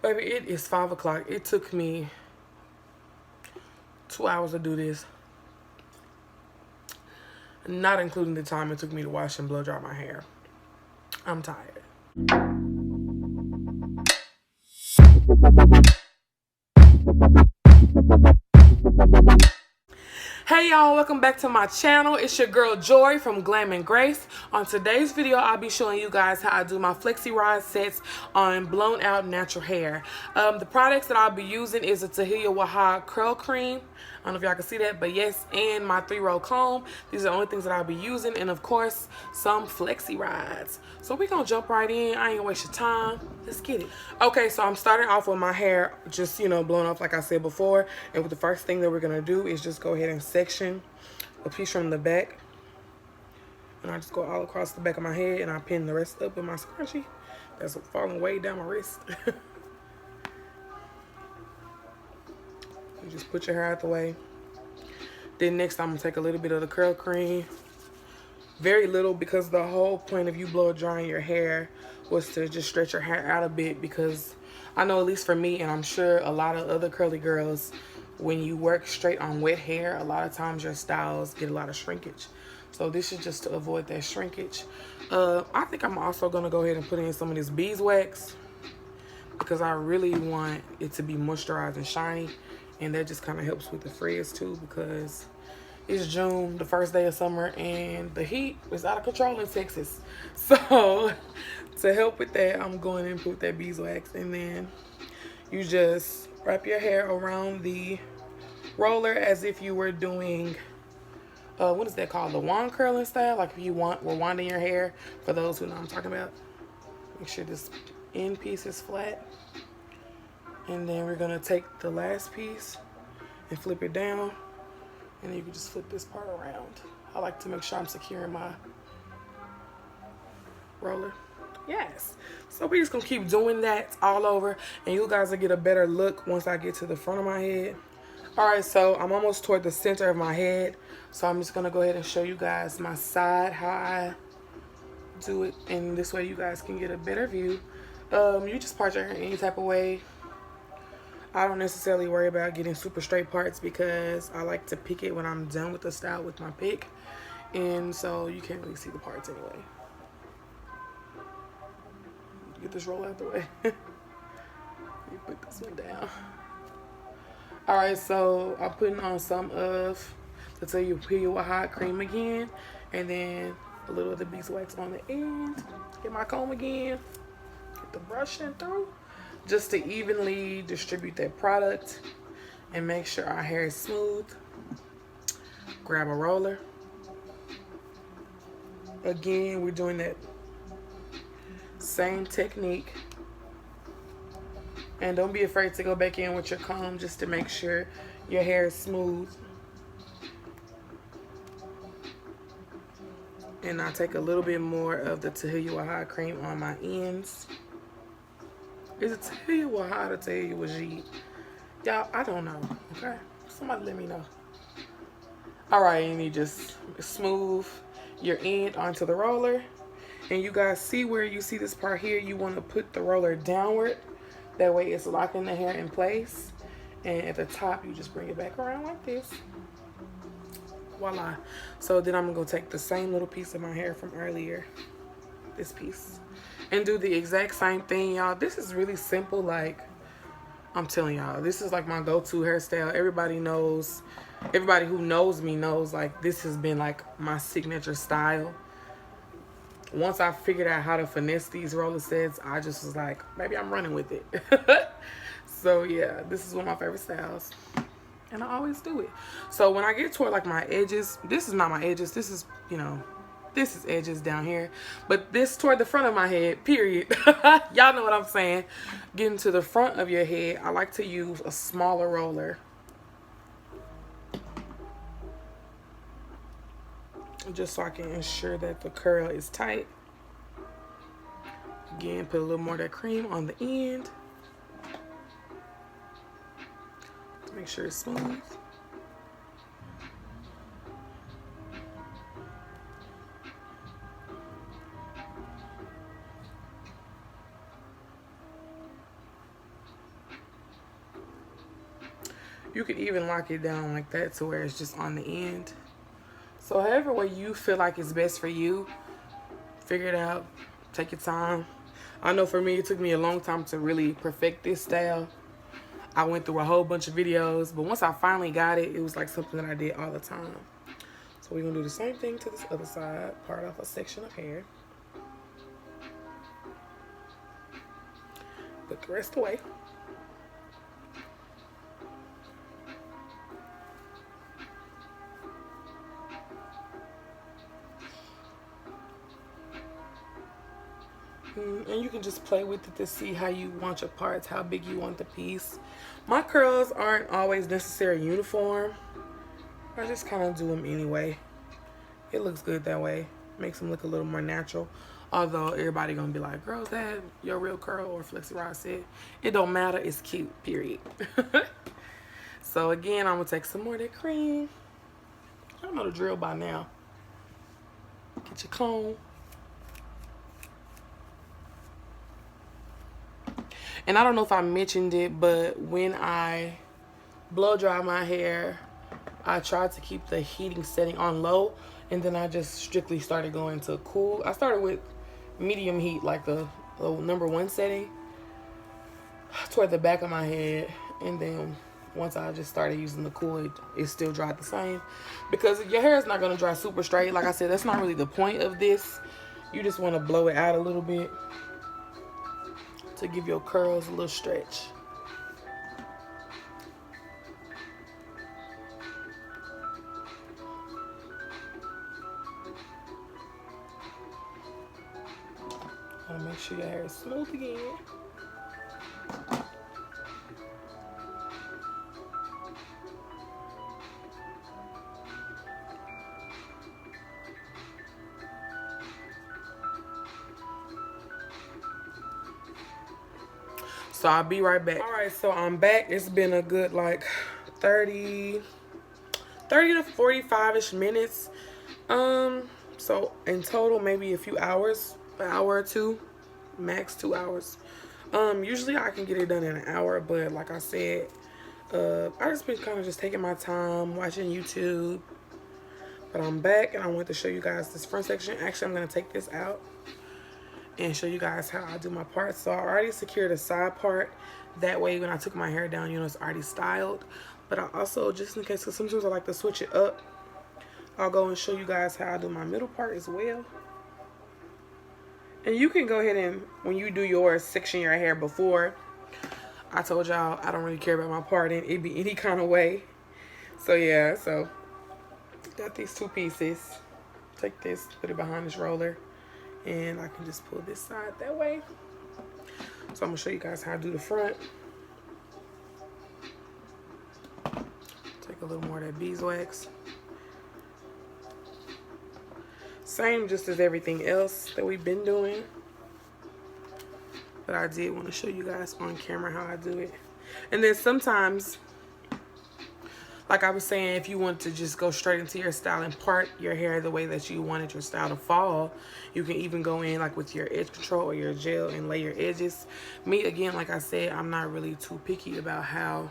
Baby, it is 5 o'clock. It took me 2 hours to do this. Not including the time it took me to wash and blow dry my hair. I'm tired. Hey y'all, welcome back to my channel. It's your girl Joy from Glam&Grace. On today's video, I'll be showing you guys how I do my Flexi rod sets on blown out natural hair. The products that I'll be using is a Taliah Waajid Curl Cream. I don't know if y'all can see that, but yes, and my 3-roll comb. These are the only things that I'll be using, and of course, some Flexi rods. So we're gonna jump right in. I ain't gonna waste your time. Let's get it. Okay, so I'm starting off with my hair just, blown off like I said before. And the first thing that we're gonna do is just go ahead and section a piece from the back. And I just go all across the back of my head and I pin the rest up with my scrunchie. That's falling way down my wrist. You just put your hair out the way. Then next I'm gonna take a little bit of the curl cream. Very little, because the whole point of you blow drying your hair was to just stretch your hair out a bit, because I know, at least for me, and I'm sure a lot of other curly girls, when you work straight on wet hair, a lot of times your styles get a lot of shrinkage. So this is just to avoid that shrinkage. I think I'm also gonna go ahead and put in some of this beeswax, because I really want it to be moisturized and shiny, and that just kind of helps with the frizz too, because it's June, the first day of summer, and the heat is out of control in Texas. So to help with that, I'm going and put that beeswax, and then you just wrap your hair around the roller as if you were doing what is that called, the wand curling style, like if you were wanding your hair. For those who know what I'm talking about, make sure this end piece is flat, and then we're gonna take the last piece and flip it down, and then you can just flip this part around. I like to make sure I'm securing my roller. Yes. So we're just gonna keep doing that all over, and you guys will get a better look once I get to the front of my head. All right, so I'm almost toward the center of my head, so I'm just gonna go ahead and show you guys my side, how I do it, and this way you guys can get a better view. You just part your hair any type of way. I don't necessarily worry about getting super straight parts, because I like to pick it when I'm done with the style with my pick, and so you can't really see the parts anyway. Get this roll out the way. You put this one down. All right, so I'm putting on some of the Taliah Waajid cream again, and then a little of the beeswax on the end. Get my comb again. Get the brush in through, just to evenly distribute that product and make sure our hair is smooth. Grab a roller. Again, we're doing that same technique, and don't be afraid to go back in with your comb just to make sure your hair is smooth. And I take a little bit more of the Taliah Waajid cream on my ends. Is it Taliah Waajid or Taliah Waajid? Y'all, I don't know. Okay, somebody let me know. All right, and you just smooth your end onto the roller. And you guys see where you see this part here, you want to put the roller downward. That way it's locking the hair in place. And at the top, you just bring it back around like this. Voila. So then I'm going to take the same little piece of my hair from earlier, this piece, and do the exact same thing, y'all. This is really simple. Like, I'm telling y'all, this is like my go-to hairstyle. Everybody knows, everybody who knows me knows, like, this has been like my signature style. Once I figured out how to finesse these roller sets, I just was like, maybe I'm running with it. So yeah, this is one of my favorite styles, and I always do it. So when I get toward like my edges, this is not my edges, this is, this is edges down here, but this toward the front of my head, period. Y'all know what I'm saying. Getting to the front of your head, I like to use a smaller roller, just so I can ensure that the curl is tight. Again, put a little more of that cream on the end to make sure it's smooth. You could even lock it down like that to where it's just on the end. So however way you feel like it's best for you, figure it out. Take your time. I know for me, it took me a long time to really perfect this style. I went through a whole bunch of videos, but once I finally got it, it was like something that I did all the time. So we're gonna do the same thing to this other side, part off a section of hair. Put the rest away. And you can just play with it to see how you want your parts, how big you want the piece. My curls aren't always necessarily uniform. I just kind of do them anyway. It looks good that way. Makes them look a little more natural. Although everybody gonna be like, girl, is that your real curl? Or Flexi Rod said, it don't matter, it's cute, period. So again, I'm gonna take some more of that cream. I know the drill by now. Get your comb. And I don't know if I mentioned it, but when I blow dry my hair, I tried to keep the heating setting on low, and then I just strictly started going to cool. I started with medium heat, like the #1 setting, toward the back of my head, and then once I just started using the cool, it still dried the same, because your hair is not going to dry super straight. Like I said, that's not really the point of this. You just want to blow it out a little bit to give your curls a little stretch. Gotta make sure your hair is smooth again. So I'll be right back. All right, so I'm back. It's been a good like 30 to 45-ish minutes. So in total, maybe a few hours, an hour or two, max 2 hours. Usually I can get it done in an hour, but like I said, I just been kind of just taking my time watching YouTube. But I'm back, and I want to show you guys this front section. Actually, I'm gonna take this out and show you guys how I do my parts. So I already secured a side part. That way when I took my hair down, you know, it's already styled. But I also, just in case, because sometimes I like to switch it up, I'll go and show you guys how I do my middle part as well. And you can go ahead and, when you do yours, section your hair before. I told y'all I don't really care about my parting. It be any kind of way. So yeah, so got these two pieces. Take this, put it behind this roller, and I can just pull this side that way. So I'm gonna show you guys how I do the front. Take a little more of that beeswax. Same just as everything else that we've been doing. But I did want to show you guys on camera how I do it. And then sometimes, like I was saying, if you want to just go straight into your style and part your hair the way that you wanted your style to fall, you can even go in like with your edge control or your gel and lay your edges. Me, again, like I said, I'm not really too picky about how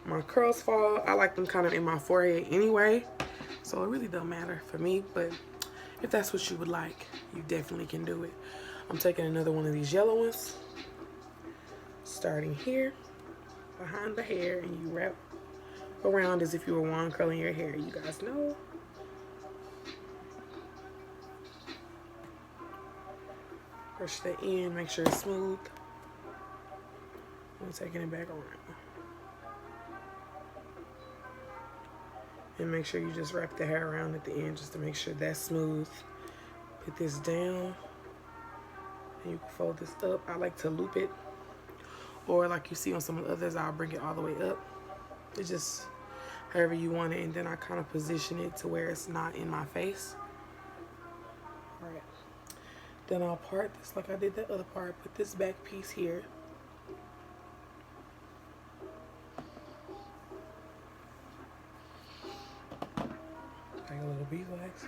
my curls fall. I like them kind of in my forehead anyway, so it really don't matter for me. But if that's what you would like, you definitely can do it. I'm taking another one of these yellow ones, starting here behind the hair, and you wrap around as if you were wand curling your hair. You guys know. Brush the end, make sure it's smooth. I'm taking it back around. And make sure you just wrap the hair around at the end just to make sure that's smooth. Put this down. And you can fold this up. I like to loop it. Or like you see on some of the others, I'll bring it all the way up. It's just however you want it. And then I kind of position it to where it's not in my face. Alright. Then I'll part this like I did that other part. Put this back piece here. Take a little beeswax.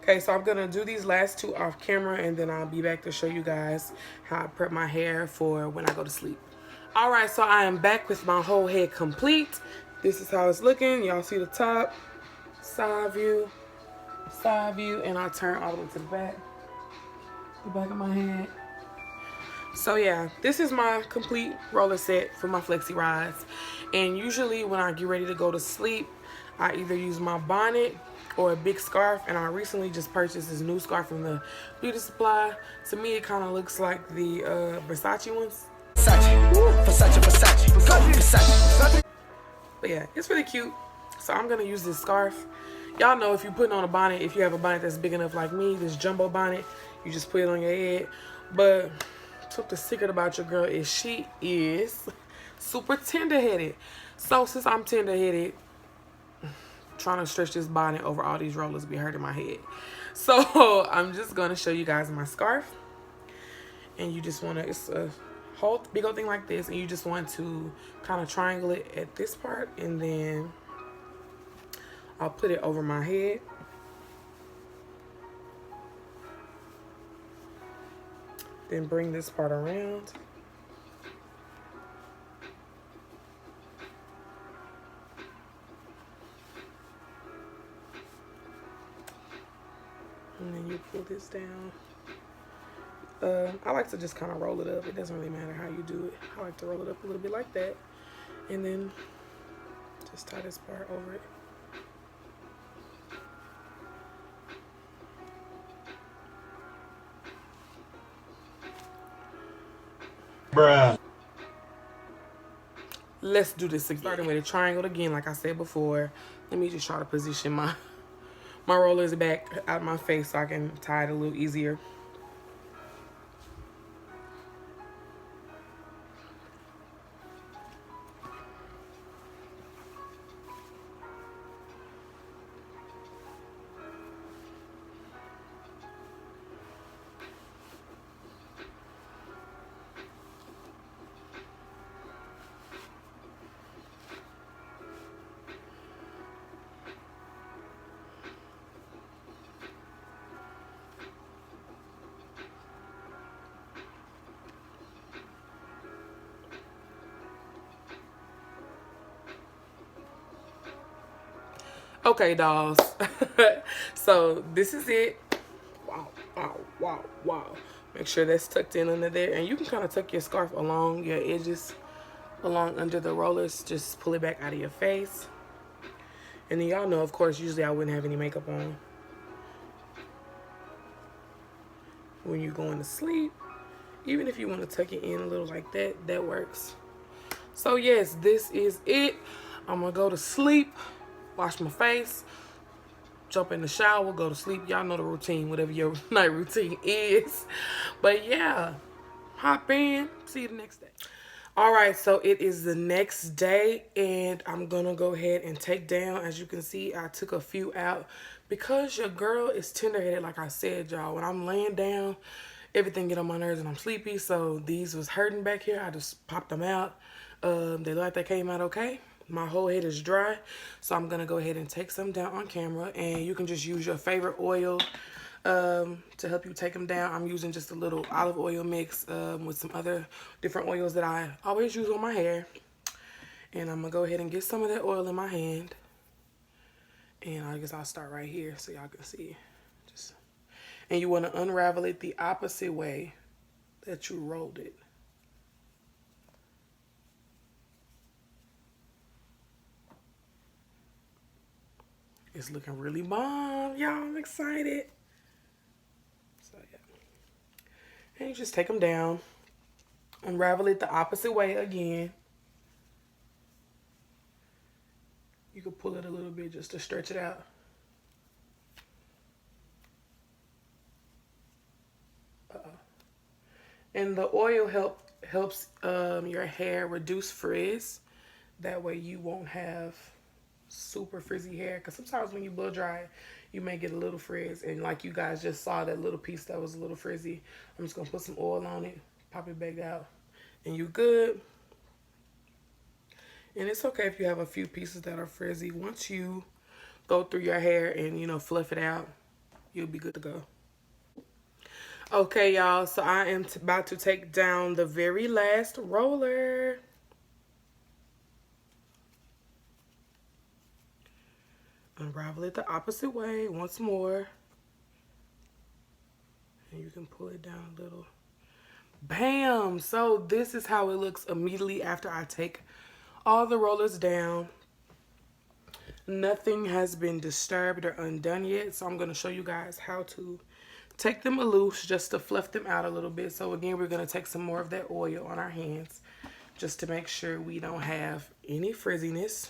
Okay, so I'm gonna do these last two off camera and then I'll be back to show you guys how I prep my hair for when I go to sleep. All right, so I am back with my whole head complete. This is how it's looking. Y'all see the top, side view, and I'll turn all the way to the back of my head. So yeah, this is my complete roller set for my Flexi rides. And usually when I get ready to go to sleep, I either use my bonnet or a big scarf. And I recently just purchased this new scarf from the beauty supply. To me, it kind of looks like the Versace ones. Versace. But yeah, it's really cute. So I'm gonna use this scarf. Y'all know if you're putting on a bonnet, if you have a bonnet that's big enough like me, this jumbo bonnet, you just put it on your head. But the secret about your girl is she is super tender-headed. So since I'm tender-headed, trying to stretch this bonnet over all these rollers be hurting my head. So I'm just gonna show you guys my scarf. And you just wanna, it's a whole big old thing like this, and you just want to kind of triangle it at this part, and then I'll put it over my head. Then bring this part around. And then you pull this down. I like to just kind of roll it up. It doesn't really matter how you do it. I like to roll it up a little bit like that. And then just tie this part over it. Bruh. Let's do this again. Starting with a triangle again, like I said before. Let me just try to position my rollers back out of my face so I can tie it a little easier. Okay, dolls. So this is it. Wow, wow, wow, wow. Make sure that's tucked in under there. And you can kind of tuck your scarf along your edges, along under the rollers. Just pull it back out of your face. And then y'all know, of course, usually I wouldn't have any makeup on when you're going to sleep. Even if you want to tuck it in a little like that, that works. So yes, this is it. I'm going to go to sleep. Wash my face, jump in the shower, go to sleep. Y'all know the routine, whatever your night routine is. But yeah, hop in, see you the next day. All right, so it is the next day, and I'm gonna go ahead and take down. As you can see, I took a few out because your girl is tender-headed, like I said, y'all. When I'm laying down, everything get on my nerves and I'm sleepy, so these was hurting back here. I just popped them out. They look like they came out okay. My whole head is dry, so I'm gonna go ahead and take some down on camera, and you can just use your favorite oil to help you take them down. I'm using just a little olive oil mix with some other different oils that I always use on my hair. And I'm gonna go ahead and get some of that oil in my hand, and I guess I'll start right here so y'all can see. And you want to unravel it the opposite way that you rolled it. It's looking really bomb, y'all. I'm excited. So yeah. And you just take them down. Unravel it the opposite way again. You can pull it a little bit just to stretch it out. And the oil helps your hair reduce frizz. That way you won't have super frizzy hair, because sometimes when you blow dry you may get a little frizz, and like you guys just saw that little piece that was a little frizzy. I'm just gonna put some oil on it, pop it back out, and you good. And it's okay if you have a few pieces that are frizzy. Once you go through your hair and, you know, fluff it out, you'll be good to go. Okay, y'all, so I am about to take down the very last roller. Unravel it the opposite way once more. And you can pull it down a little. Bam! So this is how it looks immediately after I take all the rollers down. Nothing has been disturbed or undone yet, so I'm going to show you guys how to take them loose just to fluff them out a little bit. So again, we're going to take some more of that oil on our hands just to make sure we don't have any frizziness.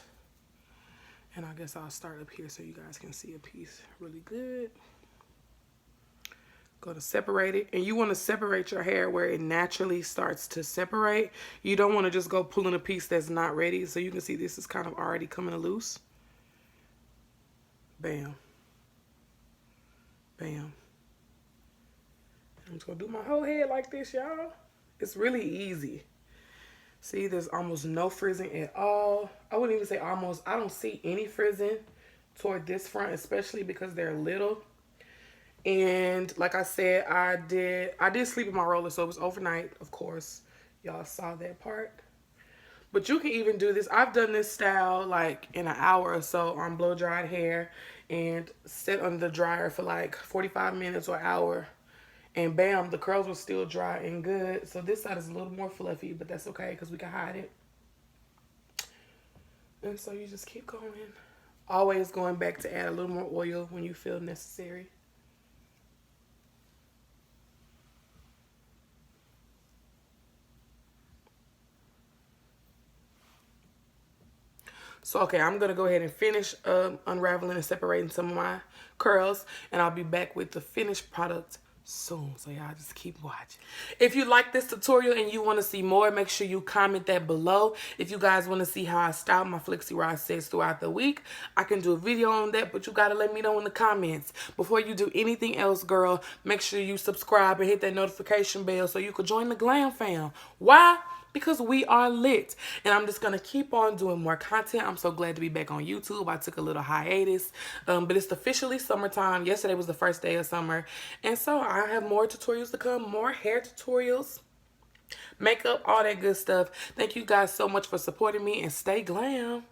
And I guess I'll start up here so you guys can see a piece really good. Going to separate it, and you want to separate your hair where it naturally starts to separate. You don't want to just go pulling a piece that's not ready. So you can see this is kind of already coming loose. Bam. Bam. I'm just gonna do my whole head like this, y'all. It's really easy. See, there's almost no frizzing at all. I wouldn't even say almost. I don't see any frizzing toward this front, especially because they're little. And like I said, I did sleep in my roller, so it was overnight, of course. Y'all saw that part. But you can even do this. I've done this style like in an hour or so on blow dried hair and sit under the dryer for like 45 minutes or an hour. And bam, the curls were still dry and good. So this side is a little more fluffy, but that's okay because we can hide it. And so you just keep going. Always going back to add a little more oil when you feel necessary. So, okay, I'm going to go ahead and finish unraveling and separating some of my curls. And I'll be back with the finished product soon. So, y'all just keep watching. If you like this tutorial and you want to see more, make sure you comment that below. If you guys want to see how I style my Flexi rod sets throughout the week, I can do a video on that. But you got to let me know in the comments. Before you do anything else, girl, make sure you subscribe and hit that notification bell so you can join the Glam fam. Why? Because we are lit. And I'm just going to keep on doing more content. I'm so glad to be back on YouTube. I took a little hiatus. But it's officially summertime. Yesterday was the first day of summer. And so I have more tutorials to come. More hair tutorials. Makeup. All that good stuff. Thank you guys so much for supporting me. And stay glam.